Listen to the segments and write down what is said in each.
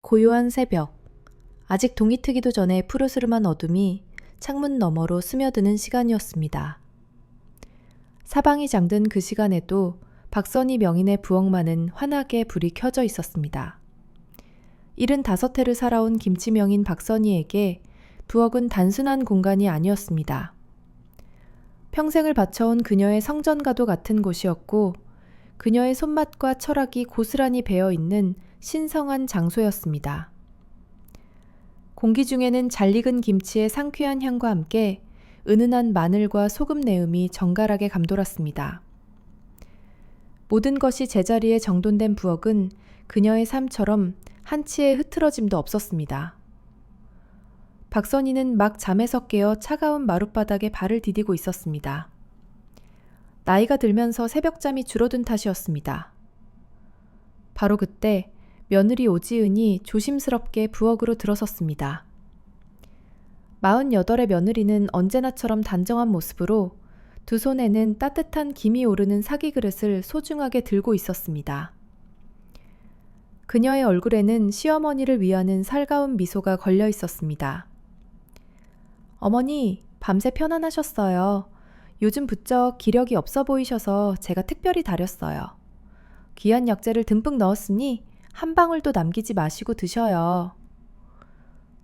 고요한 새벽. 아직 동이 트기도 전에 푸르스름한 어둠이 창문 너머로 스며드는 시간이었습니다. 사방이 잠든 그 시간에도 박선희 명인의 부엌만은 환하게 불이 켜져 있었습니다. 75해를 살아온 김치 명인 박선희에게 부엌은 단순한 공간이 아니었습니다. 평생을 바쳐온 그녀의 성전과도 같은 곳이었고 그녀의 손맛과 철학이 고스란히 배어있는 신성한 장소였습니다. 공기 중에는 잘 익은 김치의 상쾌한 향과 함께 은은한 마늘과 소금 내음이 정갈하게 감돌았습니다. 모든 것이 제자리에 정돈된 부엌은 그녀의 삶처럼 한치의 흐트러짐도 없었습니다. 박선희는 막 잠에서 깨어 차가운 마룻바닥에 발을 디디고 있었습니다. 나이가 들면서 새벽잠이 줄어든 탓이었습니다. 바로 그때 며느리 오지은이 조심스럽게 부엌으로 들어섰습니다. 48의 며느리는 언제나처럼 단정한 모습으로 두 손에는 따뜻한 김이 오르는 사기 그릇을 소중하게 들고 있었습니다. 그녀의 얼굴에는 시어머니를 위하는 살가운 미소가 걸려 있었습니다. 어머니, 밤새 편안하셨어요. 요즘 부쩍 기력이 없어 보이셔서 제가 특별히 다렸어요. 귀한 약재를 듬뿍 넣었으니 한 방울도 남기지 마시고 드셔요.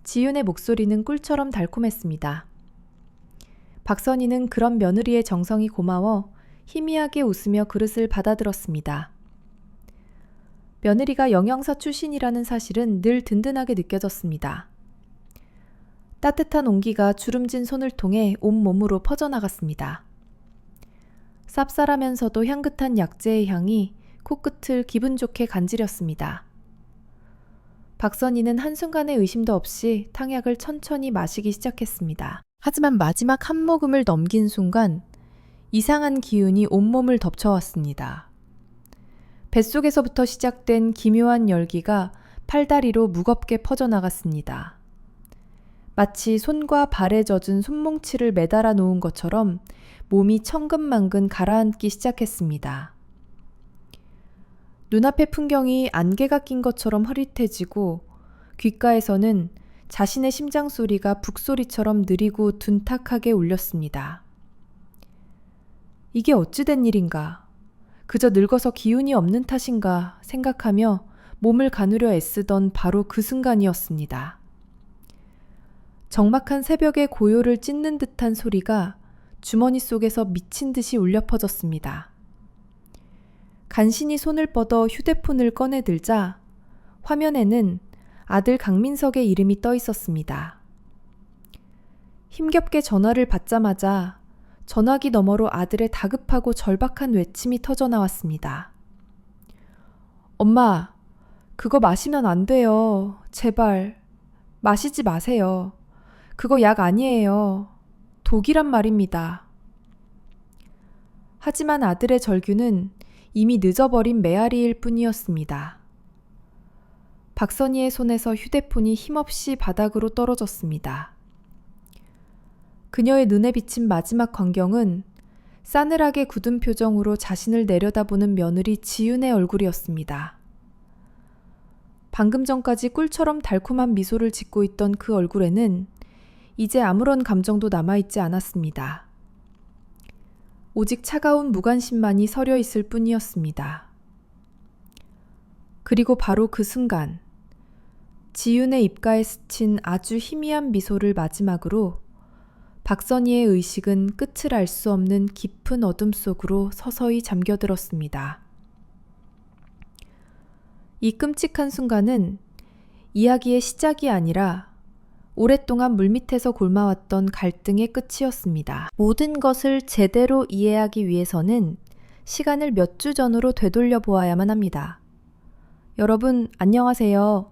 지윤의 목소리는 꿀처럼 달콤했습니다. 박선희는 그런 며느리의 정성이 고마워 희미하게 웃으며 그릇을 받아들었습니다. 며느리가 영양사 출신이라는 사실은 늘 든든하게 느껴졌습니다. 따뜻한 온기가 주름진 손을 통해 온몸으로 퍼져나갔습니다. 쌉쌀하면서도 향긋한 약재의 향이 코끝을 기분 좋게 간지렸습니다. 박선희는 한순간의 의심도 없이 탕약을 천천히 마시기 시작했습니다. 하지만 마지막 한 모금을 넘긴 순간 이상한 기운이 온몸을 덮쳐왔습니다. 뱃속에서부터 시작된 기묘한 열기가 팔다리로 무겁게 퍼져나갔습니다. 마치 손과 발에 젖은 손뭉치를 매달아 놓은 것처럼 몸이 천근만근 가라앉기 시작했습니다. 눈앞의 풍경이 안개가 낀 것처럼 흐릿해지고 귓가에서는 자신의 심장 소리가 북소리처럼 느리고 둔탁하게 울렸습니다. 이게 어찌된 일인가? 그저 늙어서 기운이 없는 탓인가 생각하며 몸을 가누려 애쓰던 바로 그 순간이었습니다. 적막한 새벽의 고요를 찢는 듯한 소리가 주머니 속에서 미친 듯이 울려 퍼졌습니다. 간신히 손을 뻗어 휴대폰을 꺼내들자 화면에는 아들 강민석의 이름이 떠 있었습니다. 힘겹게 전화를 받자마자 전화기 너머로 아들의 다급하고 절박한 외침이 터져나왔습니다. 엄마, 그거 마시면 안 돼요. 제발, 마시지 마세요. 그거 약 아니에요. 독이란 말입니다. 하지만 아들의 절규는 이미 늦어버린 메아리일 뿐이었습니다. 박선희의 손에서 휴대폰이 힘없이 바닥으로 떨어졌습니다. 그녀의 눈에 비친 마지막 광경은 싸늘하게 굳은 표정으로 자신을 내려다보는 며느리 지윤의 얼굴이었습니다. 방금 전까지 꿀처럼 달콤한 미소를 짓고 있던 그 얼굴에는 이제 아무런 감정도 남아있지 않았습니다. 오직 차가운 무관심만이 서려 있을 뿐이었습니다. 그리고 바로 그 순간 지윤의 입가에 스친 아주 희미한 미소를 마지막으로 박선희의 의식은 끝을 알 수 없는 깊은 어둠 속으로 서서히 잠겨들었습니다. 이 끔찍한 순간은 이야기의 시작이 아니라 오랫동안 물밑에서 곪아왔던 갈등의 끝이었습니다. 모든 것을 제대로 이해하기 위해서는 시간을 몇 주 전으로 되돌려 보아야만 합니다. 여러분, 안녕하세요.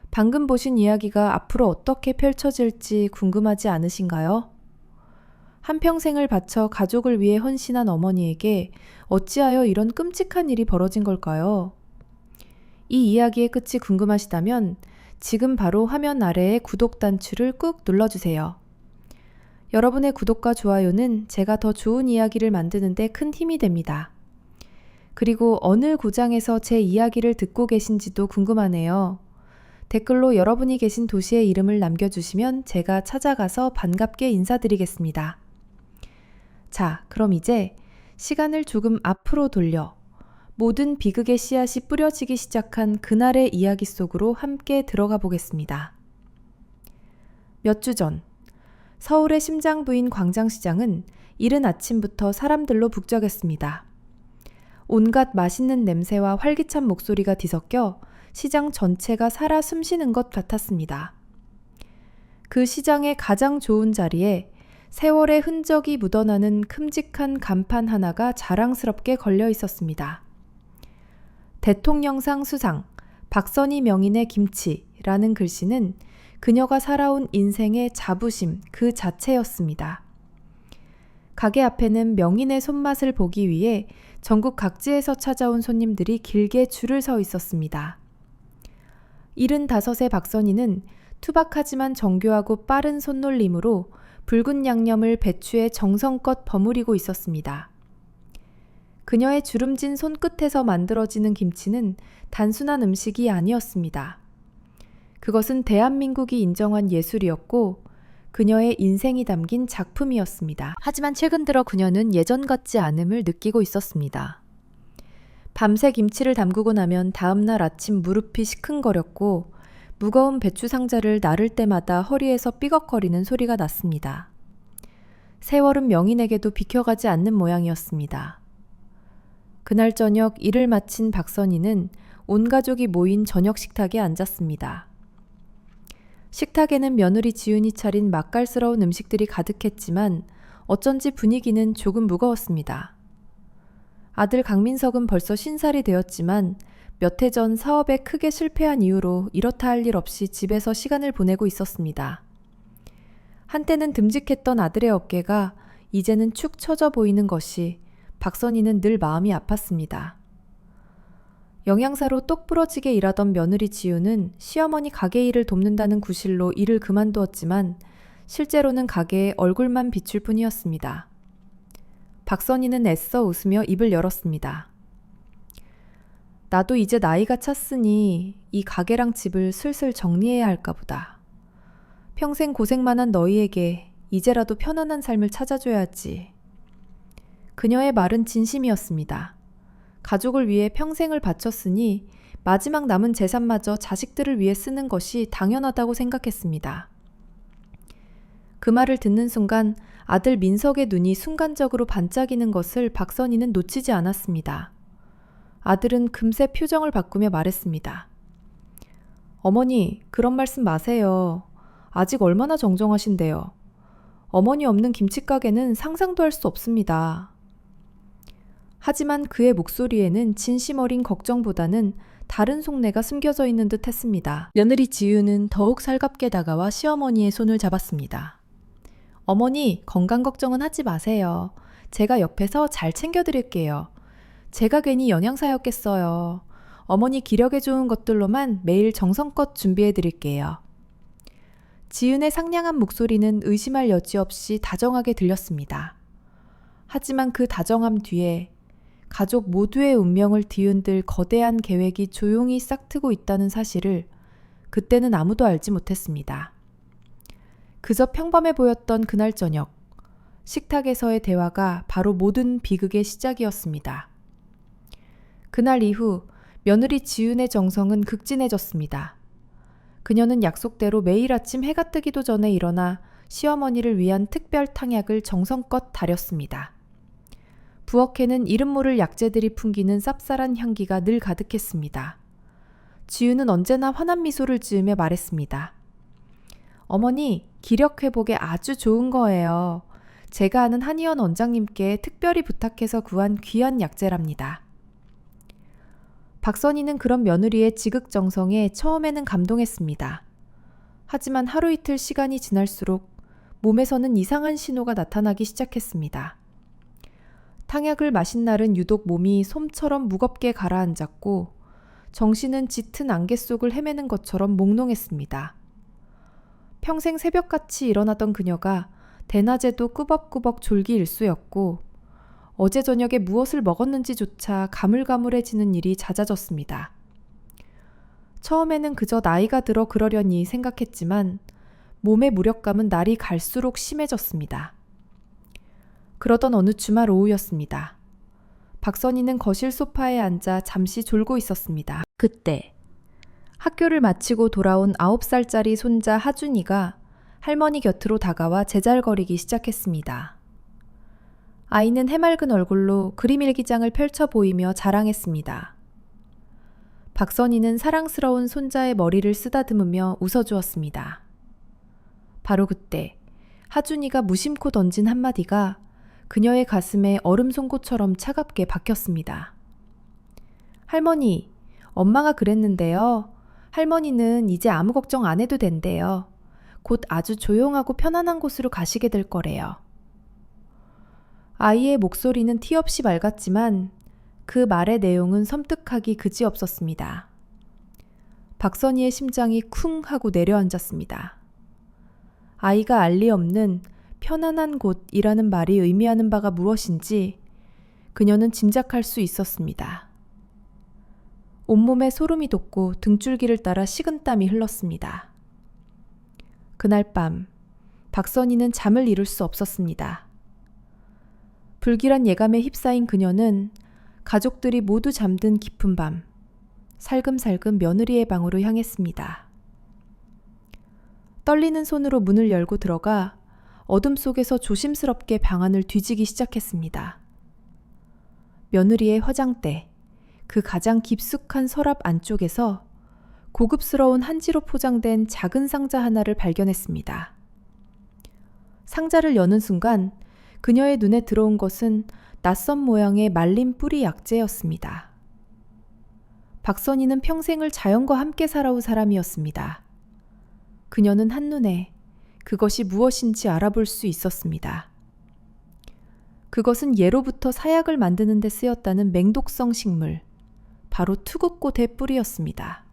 방금 보신 이야기가 앞으로 어떻게 펼쳐질지 궁금하지 않으신가요? 한평생을 바쳐 가족을 위해 헌신한 어머니에게 어찌하여 이런 끔찍한 일이 벌어진 걸까요? 이 이야기의 끝이 궁금하시다면 지금 바로 화면 아래의 구독 단추를 꾹 눌러주세요. 여러분의 구독과 좋아요는 제가 더 좋은 이야기를 만드는 데 큰 힘이 됩니다. 그리고 어느 고장에서 제 이야기를 듣고 계신지도 궁금하네요. 댓글로 여러분이 계신 도시의 이름을 남겨주시면 제가 찾아가서 반갑게 인사드리겠습니다. 자, 그럼 이제 시간을 조금 앞으로 돌려 모든 비극의 씨앗이 뿌려지기 시작한 그날의 이야기 속으로 함께 들어가 보겠습니다. 몇 주 전, 서울의 심장부인 광장시장은 이른 아침부터 사람들로 북적였습니다. 온갖 맛있는 냄새와 활기찬 목소리가 뒤섞여 시장 전체가 살아 숨쉬는 것 같았습니다. 그 시장의 가장 좋은 자리에 세월의 흔적이 묻어나는 큼직한 간판 하나가 자랑스럽게 걸려 있었습니다. 대통령상 수상, 박선희 명인의 김치라는 글씨는 그녀가 살아온 인생의 자부심 그 자체였습니다. 가게 앞에는 명인의 손맛을 보기 위해 전국 각지에서 찾아온 손님들이 길게 줄을 서 있었습니다. 75의 박선희는 투박하지만 정교하고 빠른 손놀림으로 붉은 양념을 배추에 정성껏 버무리고 있었습니다. 그녀의 주름진 손끝에서 만들어지는 김치는 단순한 음식이 아니었습니다. 그것은 대한민국이 인정한 예술이었고 그녀의 인생이 담긴 작품이었습니다. 하지만 최근 들어 그녀는 예전 같지 않음을 느끼고 있었습니다. 밤새 김치를 담그고 나면 다음날 아침 무릎이 시큰거렸고 무거운 배추 상자를 나를 때마다 허리에서 삐걱거리는 소리가 났습니다. 세월은 명인에게도 비켜가지 않는 모양이었습니다. 그날 저녁 일을 마친 박선희는 온 가족이 모인 저녁 식탁에 앉았습니다. 식탁에는 며느리 지윤이 차린 맛깔스러운 음식들이 가득했지만 어쩐지 분위기는 조금 무거웠습니다. 아들 강민석은 벌써 50살이 되었지만 몇 해 전 사업에 크게 실패한 이후로 이렇다 할 일 없이 집에서 시간을 보내고 있었습니다. 한때는 듬직했던 아들의 어깨가 이제는 축 처져 보이는 것이 박선희는 늘 마음이 아팠습니다. 영양사로 똑 부러지게 일하던 며느리 지우는 시어머니 가게 일을 돕는다는 구실로 일을 그만두었지만 실제로는 가게에 얼굴만 비출 뿐이었습니다. 박선희는 애써 웃으며 입을 열었습니다. 나도 이제 나이가 찼으니 이 가게랑 집을 슬슬 정리해야 할까 보다. 평생 고생만 한 너희에게 이제라도 편안한 삶을 찾아줘야지. 그녀의 말은 진심이었습니다. 가족을 위해 평생을 바쳤으니 마지막 남은 재산마저 자식들을 위해 쓰는 것이 당연하다고 생각했습니다. 그 말을 듣는 순간 아들 민석의 눈이 순간적으로 반짝이는 것을 박선희는 놓치지 않았습니다. 아들은 금세 표정을 바꾸며 말했습니다. 어머니, 그런 말씀 마세요. 아직 얼마나 정정하신데요. 어머니 없는 김치가게는 상상도 할 수 없습니다. 하지만 그의 목소리에는 진심 어린 걱정보다는 다른 속내가 숨겨져 있는 듯 했습니다. 며느리 지유는 더욱 살갑게 다가와 시어머니의 손을 잡았습니다. 어머니, 건강 걱정은 하지 마세요. 제가 옆에서 잘 챙겨드릴게요. 제가 괜히 영양사였겠어요. 어머니 기력에 좋은 것들로만 매일 정성껏 준비해드릴게요. 지윤의 상냥한 목소리는 의심할 여지 없이 다정하게 들렸습니다. 하지만 그 다정함 뒤에 가족 모두의 운명을 뒤흔들 거대한 계획이 조용히 싹트고 있다는 사실을 그때는 아무도 알지 못했습니다. 그저 평범해 보였던 그날 저녁, 식탁에서의 대화가 바로 모든 비극의 시작이었습니다. 그날 이후 며느리 지윤의 정성은 극진해졌습니다. 그녀는 약속대로 매일 아침 해가 뜨기도 전에 일어나 시어머니를 위한 특별 탕약을 정성껏 다렸습니다. 부엌에는 이름 모를 약재들이 풍기는 쌉쌀한 향기가 늘 가득했습니다. 지윤은 언제나 환한 미소를 지으며 말했습니다. 어머니, 기력 회복에 아주 좋은 거예요. 제가 아는 한의원 원장님께 특별히 부탁해서 구한 귀한 약재랍니다. 박선희는 그런 며느리의 지극정성에 처음에는 감동했습니다. 하지만 하루 이틀 시간이 지날수록 몸에서는 이상한 신호가 나타나기 시작했습니다. 탕약을 마신 날은 유독 몸이 솜처럼 무겁게 가라앉았고 정신은 짙은 안개 속을 헤매는 것처럼 몽롱했습니다. 평생 새벽같이 일어나던 그녀가 대낮에도 꾸벅꾸벅 졸기 일쑤였고 어제 저녁에 무엇을 먹었는지조차 가물가물해지는 일이 잦아졌습니다. 처음에는 그저 나이가 들어 그러려니 생각했지만 몸의 무력감은 날이 갈수록 심해졌습니다. 그러던 어느 주말 오후였습니다. 박선희는 거실 소파에 앉아 잠시 졸고 있었습니다. 그때 학교를 마치고 돌아온 9살짜리 손자 하준이가 할머니 곁으로 다가와 제잘거리기 시작했습니다. 아이는 해맑은 얼굴로 그림 일기장을 펼쳐 보이며 자랑했습니다. 박선희는 사랑스러운 손자의 머리를 쓰다듬으며 웃어주었습니다. 바로 그때 하준이가 무심코 던진 한마디가 그녀의 가슴에 얼음 송곳처럼 차갑게 박혔습니다. 할머니, 엄마가 그랬는데요. 할머니는 이제 아무 걱정 안 해도 된대요. 곧 아주 조용하고 편안한 곳으로 가시게 될 거래요. 아이의 목소리는 티 없이 맑았지만 그 말의 내용은 섬뜩하기 그지없었습니다. 박선희의 심장이 쿵 하고 내려앉았습니다. 아이가 알리 없는 편안한 곳이라는 말이 의미하는 바가 무엇인지 그녀는 짐작할 수 있었습니다. 온몸에 소름이 돋고 등줄기를 따라 식은땀이 흘렀습니다. 그날 밤 박선희는 잠을 이룰 수 없었습니다. 불길한 예감에 휩싸인 그녀는 가족들이 모두 잠든 깊은 밤 살금살금 며느리의 방으로 향했습니다. 떨리는 손으로 문을 열고 들어가 어둠 속에서 조심스럽게 방안을 뒤지기 시작했습니다. 며느리의 화장대, 그 가장 깊숙한 서랍 안쪽에서 고급스러운 한지로 포장된 작은 상자 하나를 발견했습니다. 상자를 여는 순간 그녀의 눈에 들어온 것은 낯선 모양의 말린 뿌리 약재였습니다. 박선희는 평생을 자연과 함께 살아온 사람이었습니다. 그녀는 한눈에 그것이 무엇인지 알아볼 수 있었습니다. 그것은 예로부터 사약을 만드는 데 쓰였다는 맹독성 식물, 바로 투구꽃의 뿌리였습니다.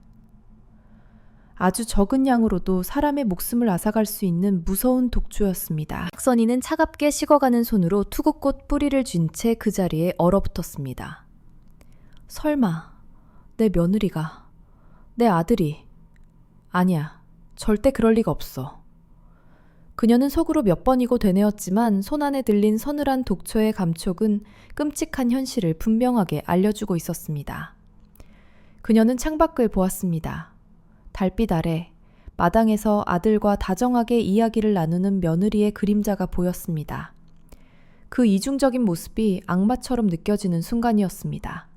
아주 적은 양으로도 사람의 목숨을 앗아갈 수 있는 무서운 독초였습니다. 박선희는 차갑게 식어가는 손으로 투구꽃 뿌리를 쥔 채 그 자리에 얼어붙었습니다. 설마 내 며느리가, 내 아들이, 아니야, 절대 그럴 리가 없어. 그녀는 속으로 몇 번이고 되뇌었지만 손안에 들린 서늘한 독초의 감촉은 끔찍한 현실을 분명하게 알려주고 있었습니다. 그녀는 창밖을 보았습니다. 달빛 아래 마당에서 아들과 다정하게 이야기를 나누는 며느리의 그림자가 보였습니다. 그 이중적인 모습이 악마처럼 느껴지는 순간이었습니다.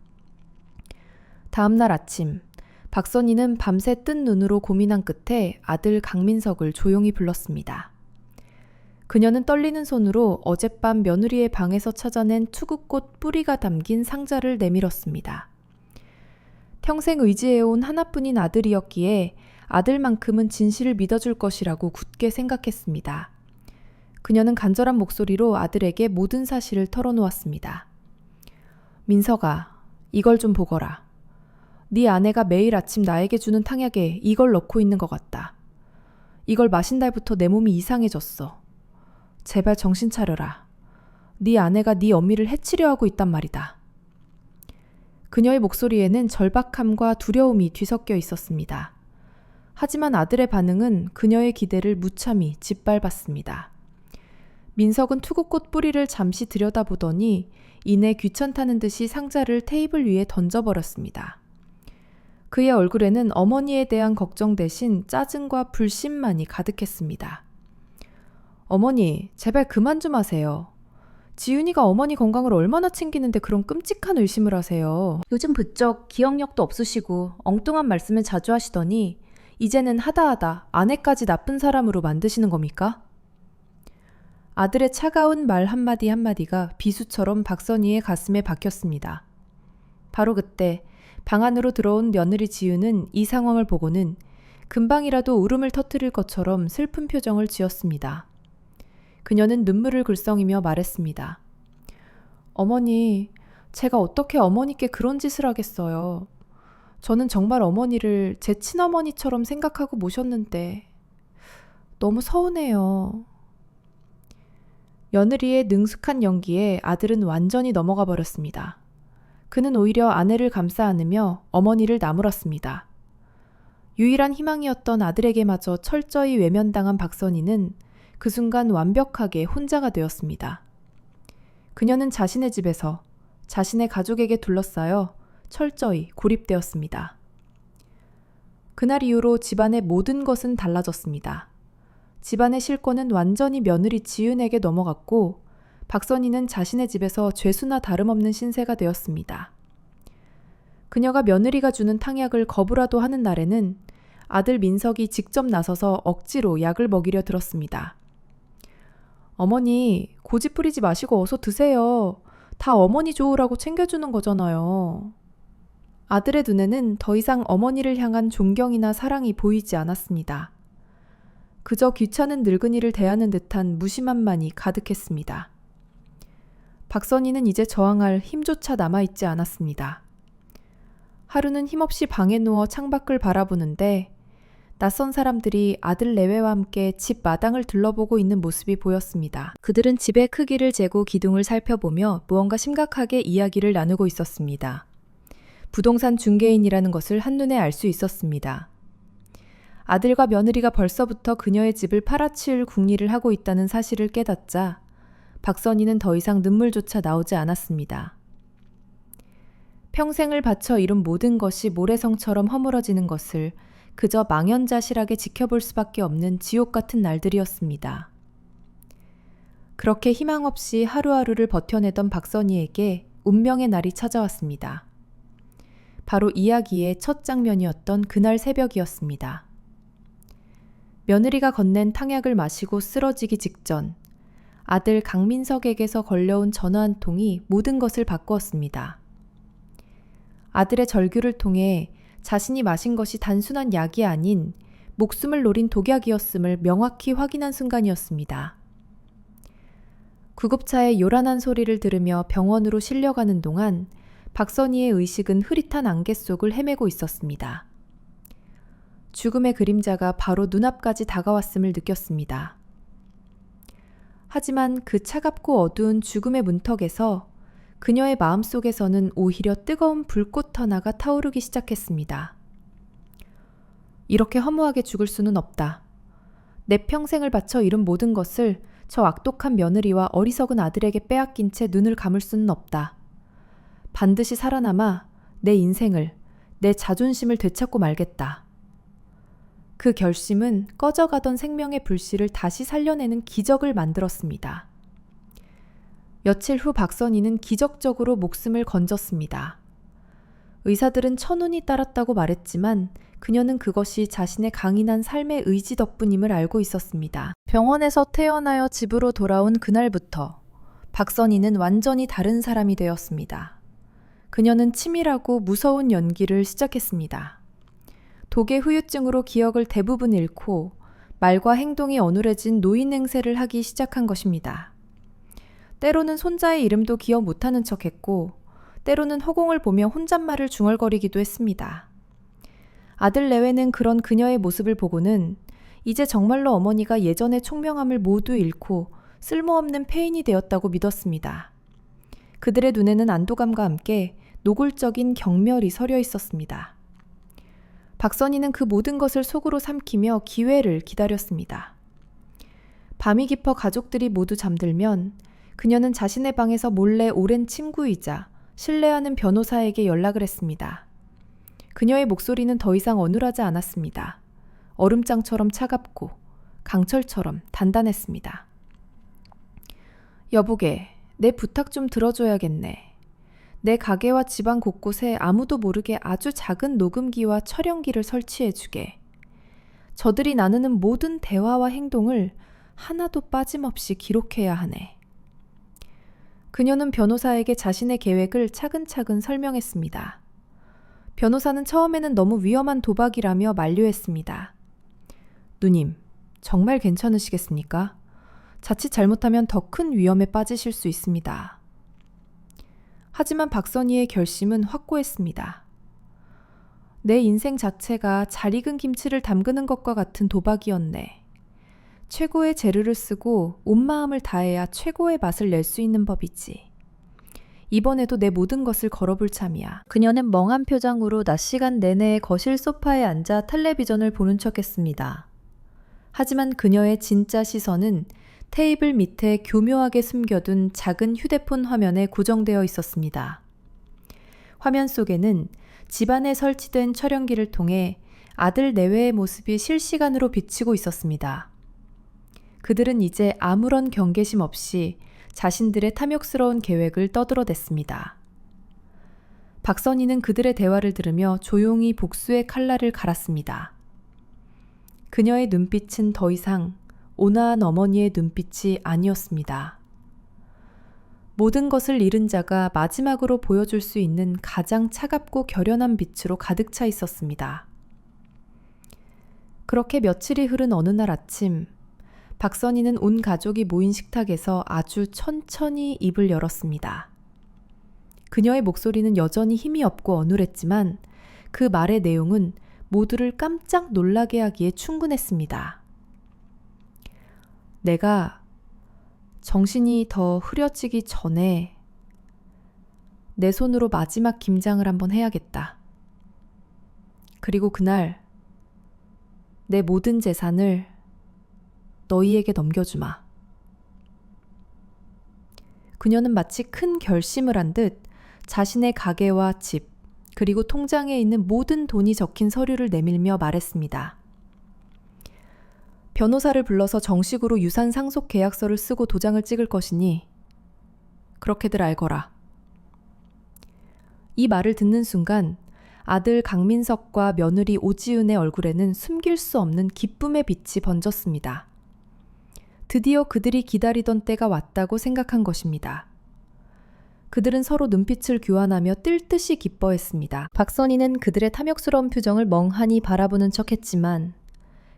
다음날 아침, 박선희는 밤새 뜬 눈으로 고민한 끝에 아들 강민석을 조용히 불렀습니다. 그녀는 떨리는 손으로 어젯밤 며느리의 방에서 찾아낸 투구꽃 뿌리가 담긴 상자를 내밀었습니다. 평생 의지해온 하나뿐인 아들이었기에 아들만큼은 진실을 믿어줄 것이라고 굳게 생각했습니다. 그녀는 간절한 목소리로 아들에게 모든 사실을 털어놓았습니다. 민석아, 이걸 좀 보거라. 네 아내가 매일 아침 나에게 주는 탕약에 이걸 넣고 있는 것 같다. 이걸 마신 날부터 내 몸이 이상해졌어. 제발 정신 차려라. 네 아내가 네 어미를 해치려 하고 있단 말이다. 그녀의 목소리에는 절박함과 두려움이 뒤섞여 있었습니다. 하지만 아들의 반응은 그녀의 기대를 무참히 짓밟았습니다. 민석은 투구꽃 뿌리를 잠시 들여다보더니 이내 귀찮다는 듯이 상자를 테이블 위에 던져버렸습니다. 그의 얼굴에는 어머니에 대한 걱정 대신 짜증과 불신만이 가득했습니다. 어머니, 제발 그만 좀 하세요. 지윤이가 어머니 건강을 얼마나 챙기는데 그런 끔찍한 의심을 하세요. 요즘 부쩍 기억력도 없으시고 엉뚱한 말씀을 자주 하시더니 이제는 하다하다 아내까지 나쁜 사람으로 만드시는 겁니까? 아들의 차가운 말 한마디 한마디가 비수처럼 박선희의 가슴에 박혔습니다. 바로 그때 방 안으로 들어온 며느리 지윤은 이 상황을 보고는 금방이라도 울음을 터뜨릴 것처럼 슬픈 표정을 지었습니다. 그녀는 눈물을 글썽이며 말했습니다. 어머니, 제가 어떻게 어머니께 그런 짓을 하겠어요. 저는 정말 어머니를 제 친어머니처럼 생각하고 모셨는데 너무 서운해요. 며느리의 능숙한 연기에 아들은 완전히 넘어가 버렸습니다. 그는 오히려 아내를 감싸 안으며 어머니를 나무랐습니다. 유일한 희망이었던 아들에게마저 철저히 외면당한 박선희는 그 순간 완벽하게 혼자가 되었습니다. 그녀는 자신의 집에서 자신의 가족에게 둘러싸여 철저히 고립되었습니다. 그날 이후로 집안의 모든 것은 달라졌습니다. 집안의 실권은 완전히 며느리 지은에게 넘어갔고 박선희는 자신의 집에서 죄수나 다름없는 신세가 되었습니다. 그녀가 며느리가 주는 탕약을 거부라도 하는 날에는 아들 민석이 직접 나서서 억지로 약을 먹이려 들었습니다. 어머니, 고집 부리지 마시고 어서 드세요. 다 어머니 좋으라고 챙겨주는 거잖아요. 아들의 눈에는 더 이상 어머니를 향한 존경이나 사랑이 보이지 않았습니다. 그저 귀찮은 늙은이를 대하는 듯한 무심함만이 가득했습니다. 박선희는 이제 저항할 힘조차 남아있지 않았습니다. 하루는 힘없이 방에 누워 창밖을 바라보는데 낯선 사람들이 아들 내외와 함께 집 마당을 둘러보고 있는 모습이 보였습니다. 그들은 집의 크기를 재고 기둥을 살펴보며 무언가 심각하게 이야기를 나누고 있었습니다. 부동산 중개인이라는 것을 한눈에 알 수 있었습니다. 아들과 며느리가 벌써부터 그녀의 집을 팔아치울 궁리를 하고 있다는 사실을 깨닫자 박선희는 더 이상 눈물조차 나오지 않았습니다. 평생을 바쳐 이룬 모든 것이 모래성처럼 허물어지는 것을 그저 망연자실하게 지켜볼 수밖에 없는 지옥 같은 날들이었습니다. 그렇게 희망 없이 하루하루를 버텨내던 박선희에게 운명의 날이 찾아왔습니다. 바로 이야기의 첫 장면이었던 그날 새벽이었습니다. 며느리가 건넨 탕약을 마시고 쓰러지기 직전 아들 강민석에게서 걸려온 전화 한 통이 모든 것을 바꾸었습니다. 아들의 절규를 통해 자신이 마신 것이 단순한 약이 아닌 목숨을 노린 독약이었음을 명확히 확인한 순간이었습니다. 구급차의 요란한 소리를 들으며 병원으로 실려가는 동안 박선희의 의식은 흐릿한 안개 속을 헤매고 있었습니다. 죽음의 그림자가 바로 눈앞까지 다가왔음을 느꼈습니다. 하지만 그 차갑고 어두운 죽음의 문턱에서 그녀의 마음속에서는 오히려 뜨거운 불꽃 하나가 타오르기 시작했습니다. 이렇게 허무하게 죽을 수는 없다. 내 평생을 바쳐 이룬 모든 것을 저 악독한 며느리와 어리석은 아들에게 빼앗긴 채 눈을 감을 수는 없다. 반드시 살아남아 내 인생을, 내 자존심을 되찾고 말겠다. 그 결심은 꺼져가던 생명의 불씨를 다시 살려내는 기적을 만들었습니다. 며칠 후 박선희는 기적적으로 목숨을 건졌습니다. 의사들은 천운이 따랐다고 말했지만 그녀는 그것이 자신의 강인한 삶의 의지 덕분임을 알고 있었습니다. 병원에서 퇴원하여 집으로 돌아온 그날부터 박선희는 완전히 다른 사람이 되었습니다. 그녀는 치밀하고 무서운 연기를 시작했습니다. 독의 후유증으로 기억을 대부분 잃고 말과 행동이 어눌해진 노인 행세를 하기 시작한 것입니다. 때로는 손자의 이름도 기억 못하는 척했고 때로는 허공을 보며 혼잣말을 중얼거리기도 했습니다. 아들 내외는 그런 그녀의 모습을 보고는 이제 정말로 어머니가 예전의 총명함을 모두 잃고 쓸모없는 폐인이 되었다고 믿었습니다. 그들의 눈에는 안도감과 함께 노골적인 경멸이 서려 있었습니다. 박선희는 그 모든 것을 속으로 삼키며 기회를 기다렸습니다. 밤이 깊어 가족들이 모두 잠들면 그녀는 자신의 방에서 몰래 오랜 친구이자 신뢰하는 변호사에게 연락을 했습니다. 그녀의 목소리는 더 이상 어눌하지 않았습니다. 얼음장처럼 차갑고 강철처럼 단단했습니다. 여보게, 내 부탁 좀 들어줘야겠네. 내 가게와 집안 곳곳에 아무도 모르게 아주 작은 녹음기와 촬영기를 설치해주게. 저들이 나누는 모든 대화와 행동을 하나도 빠짐없이 기록해야 하네. 그녀는 변호사에게 자신의 계획을 차근차근 설명했습니다. 변호사는 처음에는 너무 위험한 도박이라며 만류했습니다. 누님, 정말 괜찮으시겠습니까? 자칫 잘못하면 더 큰 위험에 빠지실 수 있습니다. 하지만 박선희의 결심은 확고했습니다. 내 인생 자체가 잘 익은 김치를 담그는 것과 같은 도박이었네. 최고의 재료를 쓰고 온 마음을 다해야 최고의 맛을 낼 수 있는 법이지. 이번에도 내 모든 것을 걸어볼 참이야. 그녀는 멍한 표정으로 낮 시간 내내 거실 소파에 앉아 텔레비전을 보는 척했습니다. 하지만 그녀의 진짜 시선은 테이블 밑에 교묘하게 숨겨둔 작은 휴대폰 화면에 고정되어 있었습니다. 화면 속에는 집안에 설치된 촬영기를 통해 아들 내외의 모습이 실시간으로 비치고 있었습니다. 그들은 이제 아무런 경계심 없이 자신들의 탐욕스러운 계획을 떠들어댔습니다. 박선희는 그들의 대화를 들으며 조용히 복수의 칼날을 갈았습니다. 그녀의 눈빛은 더 이상 온화한 어머니의 눈빛이 아니었습니다. 모든 것을 잃은 자가 마지막으로 보여줄 수 있는 가장 차갑고 결연한 빛으로 가득 차 있었습니다. 그렇게 며칠이 흐른 어느 날 아침, 박선희는 온 가족이 모인 식탁에서 아주 천천히 입을 열었습니다. 그녀의 목소리는 여전히 힘이 없고 어눌했지만 그 말의 내용은 모두를 깜짝 놀라게 하기에 충분했습니다. 내가 정신이 더 흐려지기 전에 내 손으로 마지막 김장을 한번 해야겠다. 그리고 그날 내 모든 재산을 너희에게 넘겨주마. 그녀는 마치 큰 결심을 한 듯 자신의 가게와 집, 그리고 통장에 있는 모든 돈이 적힌 서류를 내밀며 말했습니다. 변호사를 불러서 정식으로 유산 상속 계약서를 쓰고 도장을 찍을 것이니 그렇게들 알거라. 이 말을 듣는 순간 아들 강민석과 며느리 오지은의 얼굴에는 숨길 수 없는 기쁨의 빛이 번졌습니다. 드디어 그들이 기다리던 때가 왔다고 생각한 것입니다. 그들은 서로 눈빛을 교환하며 뜰 듯이 기뻐했습니다. 박선희는 그들의 탐욕스러운 표정을 멍하니 바라보는 척했지만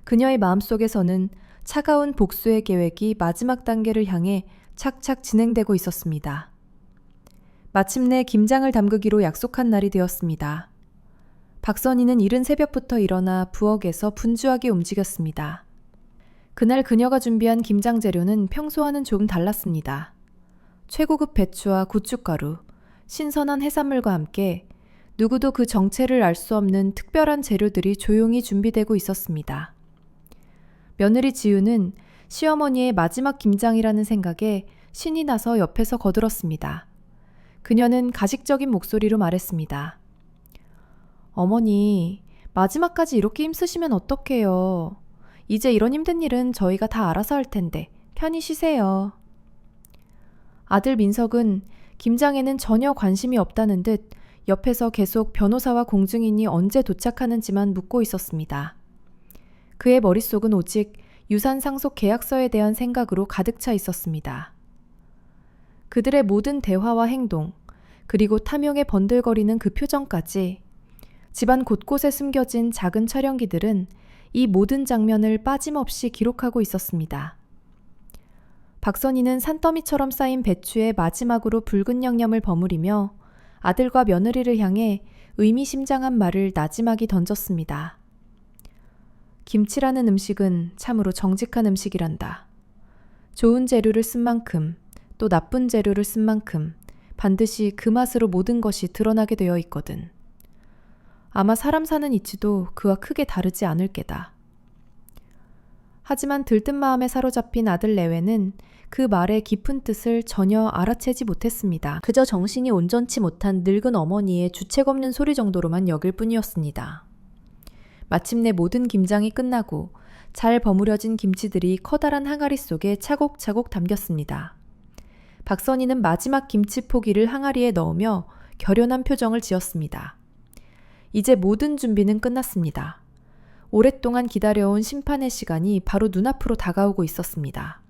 그녀의 마음속에서는 차가운 복수의 계획이 마지막 단계를 향해 착착 진행되고 있었습니다. 마침내 김장을 담그기로 약속한 날이 되었습니다. 박선희는 이른 새벽부터 일어나 부엌에서 분주하게 움직였습니다. 그날 그녀가 준비한 김장 재료는 평소와는 조금 달랐습니다. 최고급 배추와 고춧가루, 신선한 해산물과 함께 누구도 그 정체를 알 수 없는 특별한 재료들이 조용히 준비되고 있었습니다. 며느리 지우는 시어머니의 마지막 김장이라는 생각에 신이 나서 옆에서 거들었습니다. 그녀는 가식적인 목소리로 말했습니다. 어머니, 마지막까지 이렇게 힘쓰시면 어떡해요. 이제 이런 힘든 일은 저희가 다 알아서 할 텐데 편히 쉬세요. 아들 민석은 김장에는 전혀 관심이 없다는 듯 옆에서 계속 변호사와 공증인이 언제 도착하는지만 묻고 있었습니다. 그의 머릿속은 오직 유산 상속 계약서에 대한 생각으로 가득 차 있었습니다. 그들의 모든 대화와 행동, 그리고 탐욕에 번들거리는 그 표정까지 집안 곳곳에 숨겨진 작은 촬영기들은 이 모든 장면을 빠짐없이 기록하고 있었습니다. 박선희는 산더미처럼 쌓인 배추에 마지막으로 붉은 양념을 버무리며 아들과 며느리를 향해 의미심장한 말을 나지막이 던졌습니다. 김치라는 음식은 참으로 정직한 음식이란다. 좋은 재료를 쓴 만큼, 또 나쁜 재료를 쓴 만큼 반드시 그 맛으로 모든 것이 드러나게 되어 있거든. 아마 사람 사는 이치도 그와 크게 다르지 않을 게다. 하지만 들뜬 마음에 사로잡힌 아들 내외는 그 말의 깊은 뜻을 전혀 알아채지 못했습니다. 그저 정신이 온전치 못한 늙은 어머니의 주책 없는 소리 정도로만 여길 뿐이었습니다. 마침내 모든 김장이 끝나고 잘 버무려진 김치들이 커다란 항아리 속에 차곡차곡 담겼습니다. 박선희는 마지막 김치 포기를 항아리에 넣으며 결연한 표정을 지었습니다. 이제 모든 준비는 끝났습니다. 오랫동안 기다려온 심판의 시간이 바로 눈앞으로 다가오고 있었습니다.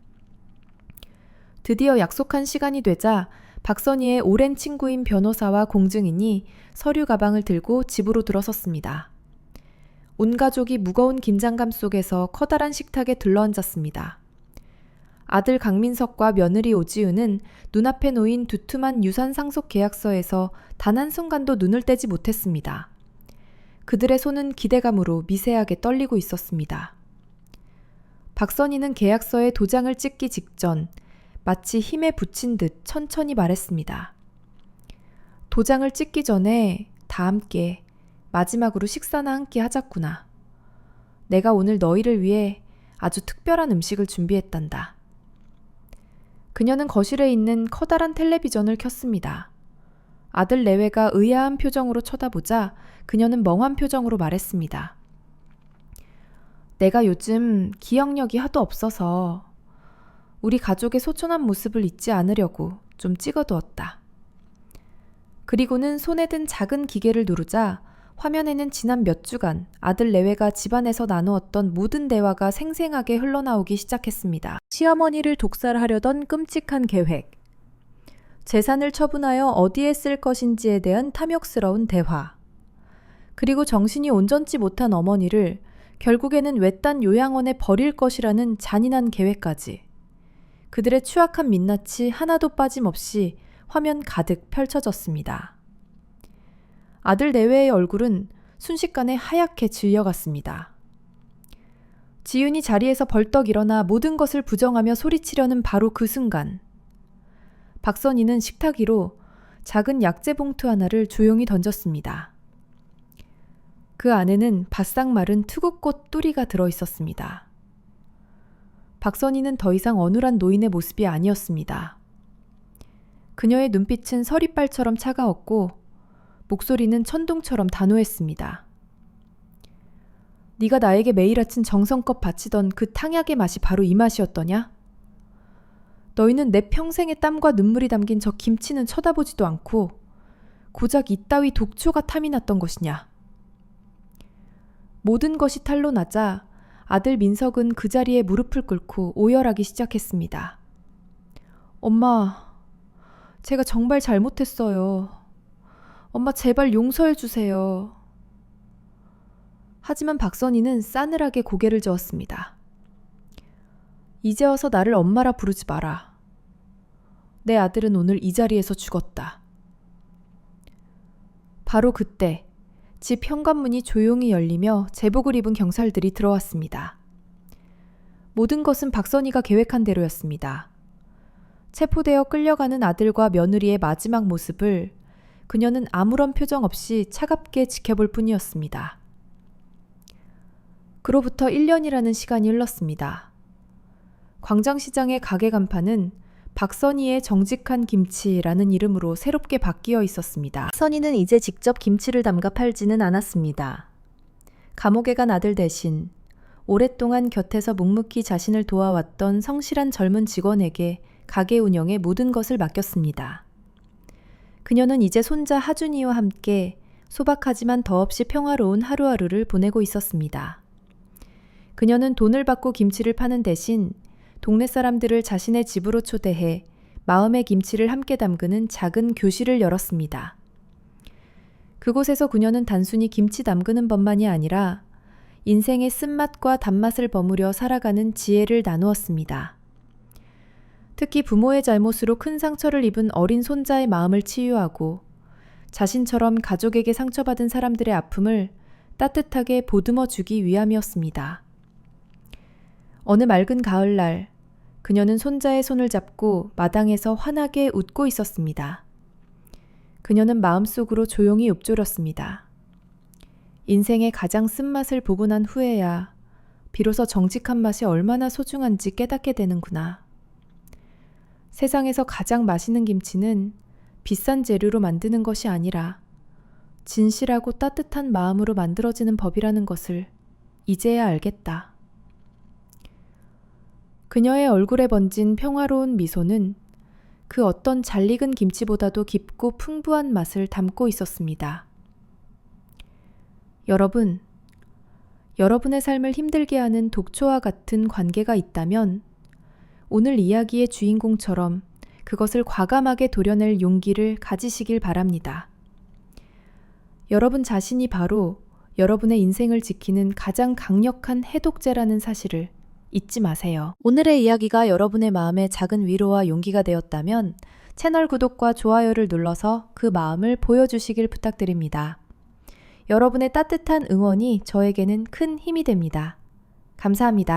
드디어 약속한 시간이 되자 박선희의 오랜 친구인 변호사와 공증인이 서류 가방을 들고 집으로 들어섰습니다. 온 가족이 무거운 긴장감 속에서 커다란 식탁에 들러앉았습니다. 아들 강민석과 며느리 오지은은 눈앞에 놓인 두툼한 유산 상속 계약서에서 단 한순간도 눈을 떼지 못했습니다. 그들의 손은 기대감으로 미세하게 떨리고 있었습니다. 박선희는 계약서에 도장을 찍기 직전 마치 힘에 부친 듯 천천히 말했습니다. 도장을 찍기 전에 다 함께 마지막으로 식사나 한 끼 하자꾸나. 내가 오늘 너희를 위해 아주 특별한 음식을 준비했단다. 그녀는 거실에 있는 커다란 텔레비전을 켰습니다. 아들 레웨가 의아한 표정으로 쳐다보자 그녀는 멍한 표정으로 말했습니다. 내가 요즘 기억력이 하도 없어서 우리 가족의 소천한 모습을 잊지 않으려고 좀 찍어두었다. 그리고는 손에 든 작은 기계를 누르자 화면에는 지난 몇 주간 아들 레웨가 집안에서 나누었던 모든 대화가 생생하게 흘러나오기 시작했습니다. 시어머니를 독살하려던 끔찍한 계획, 재산을 처분하여 어디에 쓸 것인지에 대한 탐욕스러운 대화, 그리고 정신이 온전치 못한 어머니를 결국에는 외딴 요양원에 버릴 것이라는 잔인한 계획까지. 그들의 추악한 민낯이 하나도 빠짐없이 화면 가득 펼쳐졌습니다. 아들 레웨의 얼굴은 순식간에 하얗게 질려갔습니다. 지윤이 자리에서 벌떡 일어나 모든 것을 부정하며 소리치려는 바로 그 순간, 박선희는 식탁 위로 작은 약재 봉투 하나를 조용히 던졌습니다. 그 안에는 바싹 마른 투구꽃 뚜리가 들어있었습니다. 박선희는 더 이상 어눌한 노인의 모습이 아니었습니다. 그녀의 눈빛은 서리빨처럼 차가웠고 목소리는 천둥처럼 단호했습니다. 네가 나에게 매일 아침 정성껏 바치던 그 탕약의 맛이 바로 이 맛이었더냐? 너희는 내 평생의 땀과 눈물이 담긴 저 김치는 쳐다보지도 않고 고작 이따위 독초가 탐이 났던 것이냐? 모든 것이 탄로 나자 아들 민석은 그 자리에 무릎을 꿇고 오열하기 시작했습니다. 엄마, 제가 정말 잘못했어요. 엄마 제발 용서해 주세요. 하지만 박선희는 싸늘하게 고개를 저었습니다. 이제 와서 나를 엄마라 부르지 마라. 내 아들은 오늘 이 자리에서 죽었다. 바로 그때 집 현관문이 조용히 열리며 제복을 입은 경찰들이 들어왔습니다. 모든 것은 박선희가 계획한 대로였습니다. 체포되어 끌려가는 아들과 며느리의 마지막 모습을 그녀는 아무런 표정 없이 차갑게 지켜볼 뿐이었습니다. 그로부터 1년이라는 시간이 흘렀습니다. 광장시장의 가게 간판은 박선희의 정직한 김치라는 이름으로 새롭게 바뀌어 있었습니다. 선희는 이제 직접 김치를 담가 팔지는 않았습니다. 감옥에 간 아들 대신 오랫동안 곁에서 묵묵히 자신을 도와왔던 성실한 젊은 직원에게 가게 운영의 모든 것을 맡겼습니다. 그녀는 이제 손자 하준이와 함께 소박하지만 더없이 평화로운 하루하루를 보내고 있었습니다. 그녀는 돈을 받고 김치를 파는 대신 동네 사람들을 자신의 집으로 초대해 마음의 김치를 함께 담그는 작은 교실을 열었습니다. 그곳에서 그녀는 단순히 김치 담그는 법만이 아니라 인생의 쓴맛과 단맛을 버무려 살아가는 지혜를 나누었습니다. 특히 부모의 잘못으로 큰 상처를 입은 어린 손자의 마음을 치유하고 자신처럼 가족에게 상처받은 사람들의 아픔을 따뜻하게 보듬어 주기 위함이었습니다. 어느 맑은 가을날, 그녀는 손자의 손을 잡고 마당에서 환하게 웃고 있었습니다. 그녀는 마음속으로 조용히 읊조렸습니다. 인생의 가장 쓴맛을 보고 난 후에야 비로소 정직한 맛이 얼마나 소중한지 깨닫게 되는구나. 세상에서 가장 맛있는 김치는 비싼 재료로 만드는 것이 아니라 진실하고 따뜻한 마음으로 만들어지는 법이라는 것을 이제야 알겠다. 그녀의 얼굴에 번진 평화로운 미소는 그 어떤 잘 익은 김치보다도 깊고 풍부한 맛을 담고 있었습니다. 여러분, 여러분의 삶을 힘들게 하는 독초와 같은 관계가 있다면 오늘 이야기의 주인공처럼 그것을 과감하게 도려낼 용기를 가지시길 바랍니다. 여러분 자신이 바로 여러분의 인생을 지키는 가장 강력한 해독제라는 사실을 잊지 마세요. 오늘의 이야기가 여러분의 마음에 작은 위로와 용기가 되었다면 채널 구독과 좋아요를 눌러서 그 마음을 보여주시길 부탁드립니다. 여러분의 따뜻한 응원이 저에게는 큰 힘이 됩니다. 감사합니다.